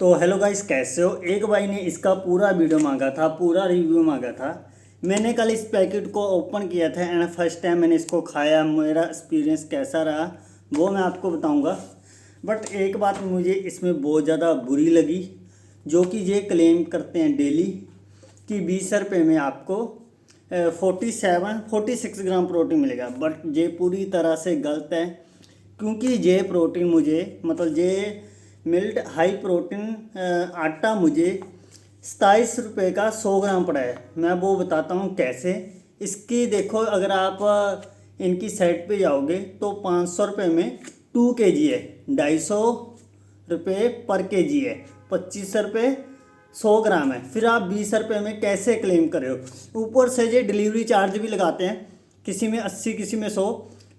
तो hello guys, कैसे हो। एक भाई ने इसका पूरा वीडियो मांगा था, पूरा रिव्यू मांगा था। मैंने कल इस पैकेट को ओपन किया था एंड फर्स्ट टाइम मैंने इसको खाया। मेरा एक्सपीरियंस कैसा रहा वो मैं आपको बताऊंगा। बट एक बात मुझे इसमें बहुत ज़्यादा बुरी लगी, जो कि ये क्लेम करते हैं डेली कि 20 रुपये में आपको 46 ग्राम प्रोटीन मिलेगा। बट ये पूरी तरह से गलत है, क्योंकि ये प्रोटीन मुझे ये मिल्ट हाई प्रोटीन आटा मुझे 27 रुपये का 100 ग्राम पड़ा है। मैं वो बताता हूँ कैसे। इसकी देखो, अगर आप इनकी साइट पे जाओगे तो 500 रुपये में 2 kg है, 250 रुपये पर kg है, 25 रुपये 100 ग्राम है। फिर आप 20 रुपये में कैसे क्लेम कर रहे हो। ऊपर से ये डिलीवरी चार्ज भी लगाते हैं, किसी में 80 किसी में 100।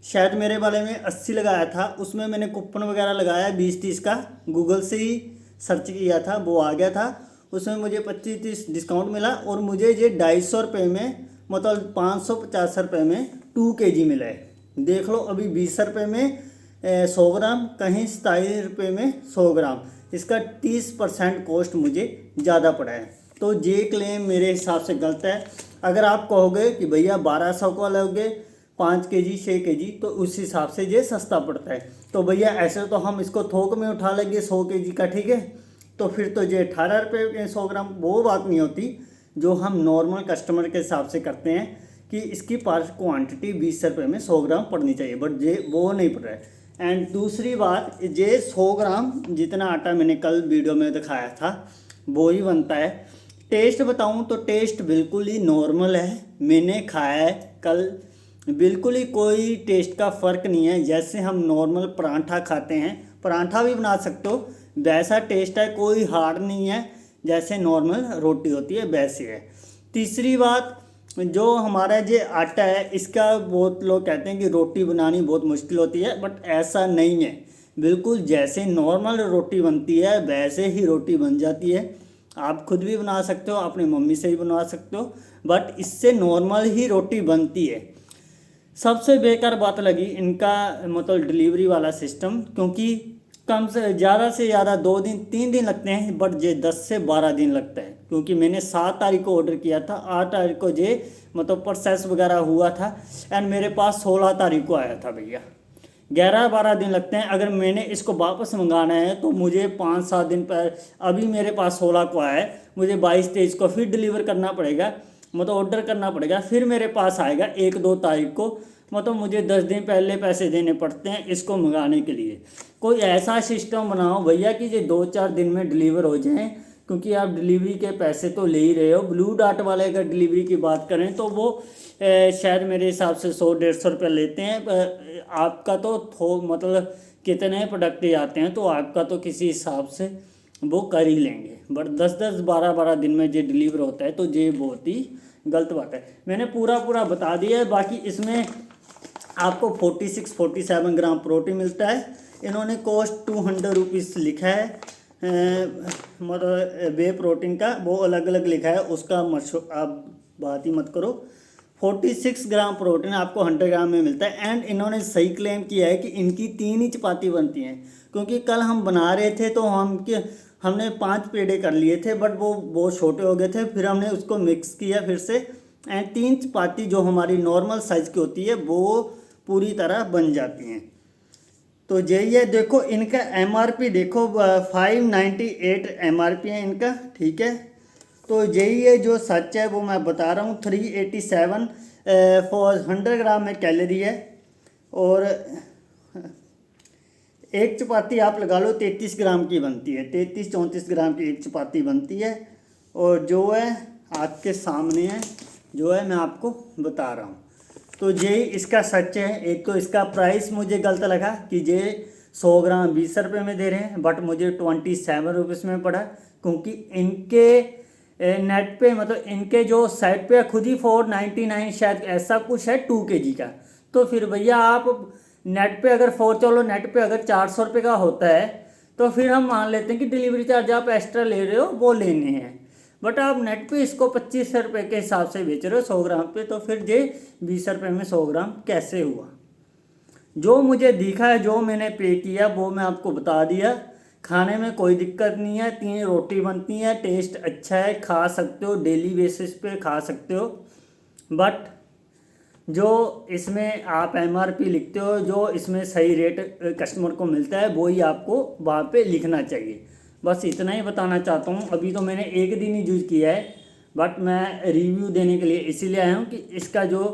शायद मेरे वाले में 80 लगाया था, उसमें मैंने कूपन वगैरह लगाया 20-30 का, गूगल से ही सर्च किया था, वो आ गया था। उसमें मुझे 25-30 डिस्काउंट मिला और मुझे ये 250 रुपये में 550 रुपये में 2 kg मिला है। देख लो, अभी 20 रुपये में 100 ग्राम, कहीं 27 रुपये में 100 ग्राम। इसका 30% कॉस्ट मुझे ज़्यादा पड़ा है। तो ये क्लेम मेरे हिसाब से गलत है। अगर आप कहोगे कि भैया 1200 का लोगे 5 kg 6 kg, तो उस हिसाब से ये सस्ता पड़ता है। तो भैया ऐसे तो हम इसको थोक में उठा लेंगे 100 kg का, ठीक है। तो फिर तो ये 18 रुपये 100 ग्राम, वो बात नहीं होती जो हम नॉर्मल कस्टमर के हिसाब से करते हैं कि इसकी पर क्वांटिटी 20 रुपये में 100 ग्राम पड़नी चाहिए। बट ये वो नहीं पड़ रहा है। एंड दूसरी बात, ये 100 ग्राम जितना आटा मैंने कल वीडियो में दिखाया था वो ही बनता है। टेस्ट बताऊं तो टेस्ट बिल्कुल ही नॉर्मल है। मैंने खाया है कल, बिल्कुल ही कोई टेस्ट का फ़र्क नहीं है। जैसे हम नॉर्मल परांठा खाते हैं, परांठा भी बना सकते हो, वैसा टेस्ट है, कोई हार्ड नहीं है। जैसे नॉर्मल रोटी होती है वैसे है। तीसरी बात, जो हमारा ये आटा है, इसका बहुत लोग कहते हैं कि रोटी बनानी बहुत मुश्किल होती है, बट ऐसा नहीं है। बिल्कुल जैसे नॉर्मल रोटी बनती है वैसे ही रोटी बन जाती है। आप खुद भी बना सकते हो, अपनी मम्मी से भी बनवा सकते हो, बट इससे नॉर्मल ही रोटी बनती है। सबसे बेकार बात लगी इनका डिलीवरी वाला सिस्टम, क्योंकि कम से ज़्यादा 2 दिन 3 दिन लगते हैं, बट ये 10 से 12 दिन लगता है। क्योंकि मैंने 7 तारीख को ऑर्डर किया था, 8 तारीख को ये प्रोसेस वगैरह हुआ था एंड मेरे पास 16 तारीख को आया था। भैया 11-12 दिन लगते हैं। अगर मैंने इसको वापस मंगाना है तो मुझे 5-7 दिन पर, अभी मेरे पास 16 को आया है, मुझे 22-23 को फिर डिलीवर करना पड़ेगा, ऑर्डर करना पड़ेगा, फिर मेरे पास आएगा 1-2 तारीख को। मुझे 10 दिन पहले पैसे देने पड़ते हैं इसको मंगाने के लिए। कोई ऐसा सिस्टम बनाओ भैया कि ये 2-4 दिन में डिलीवर हो जाएं, क्योंकि आप डिलीवरी के पैसे तो ले ही रहे हो। ब्लू डार्ट वाले अगर डिलीवरी की बात करें तो वो शायद मेरे हिसाब से 100-150 रुपये लेते हैं। आपका तो कितने प्रोडक्ट आते हैं तो आपका तो किसी हिसाब से वो कर ही लेंगे। बट 10-10 12-12 दिन में ये डिलीवर होता है, तो ये बहुत ही गलत बात है। मैंने पूरा बता दिया है। बाकी इसमें आपको 46-47 ग्राम प्रोटीन मिलता है। इन्होंने कॉस्ट 200 रुपीज़ लिखा है, वे प्रोटीन का वो अलग अलग लिखा है, उसका आप बात ही मत करो। 46 ग्राम प्रोटीन आपको 100 ग्राम में मिलता है। एंड इन्होंने सही क्लेम किया है कि इनकी 3 ही चपाती बनती हैं, क्योंकि कल हम बना रहे थे तो हमने 5 पेड़े कर लिए थे, बट वो बहुत छोटे हो गए थे। फिर हमने उसको मिक्स किया फिर से, एंड 3 चपाती जो हमारी नॉर्मल साइज़ की होती है वो पूरी तरह बन जाती हैं। तो यही है। देखो इनका MRP देखो, 598 MRP है इनका, ठीक है। तो यही है जो सच है वो मैं बता रहा हूँ। 387 फॉर 100 ग्राम में कैलोरी है। और एक चपाती आप लगा लो 33 ग्राम की बनती है, 33-34 ग्राम की एक चपाती बनती है। और जो है आपके सामने है, जो है मैं आपको बता रहा हूँ। तो ये इसका सच है। एक तो इसका प्राइस मुझे गलत लगा कि ये 100 ग्राम 20 रुपये में दे रहे हैं, बट मुझे 27 रुपीज़ में पड़ा, क्योंकि इनके नेट पे इनके जो साइट पे खुद ही 499 शायद ऐसा कुछ है 2 kg का। तो फिर भैया आप नेट पे अगर नेट पे अगर 400 रुपये का होता है तो फिर हम मान लेते हैं कि डिलीवरी चार्ज आप एक्स्ट्रा ले रहे हो, वो लेने हैं। बट आप नेट पे इसको 25 रुपये के हिसाब से बेच रहे हो 100 ग्राम पे, तो फिर ये 20 रुपये में 100 ग्राम कैसे हुआ। जो मुझे दिखा है, जो मैंने पे किया वो मैं आपको बता दिया खाने में कोई दिक्कत नहीं है, 3 रोटी बनती है, टेस्ट अच्छा है, खा सकते हो, डेली बेसिस पे खा सकते हो। बट जो इसमें आप MRP लिखते हो, जो इसमें सही रेट कस्टमर को मिलता है, वो ही आपको वहाँ पे लिखना चाहिए। बस इतना ही बताना चाहता हूँ। अभी तो मैंने एक दिन ही यूज़ किया है, बट मैं रिव्यू देने के लिए इसीलिए आया हूँ कि इसका जो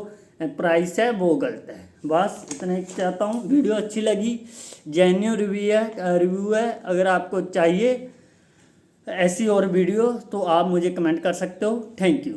प्राइस है वो गलत है। बस इतना ही चाहता हूँ। वीडियो अच्छी लगी, जेन्युइन रिव्यू है। अगर आपको चाहिए ऐसी और वीडियो तो आप मुझे कमेंट कर सकते हो। Thank you.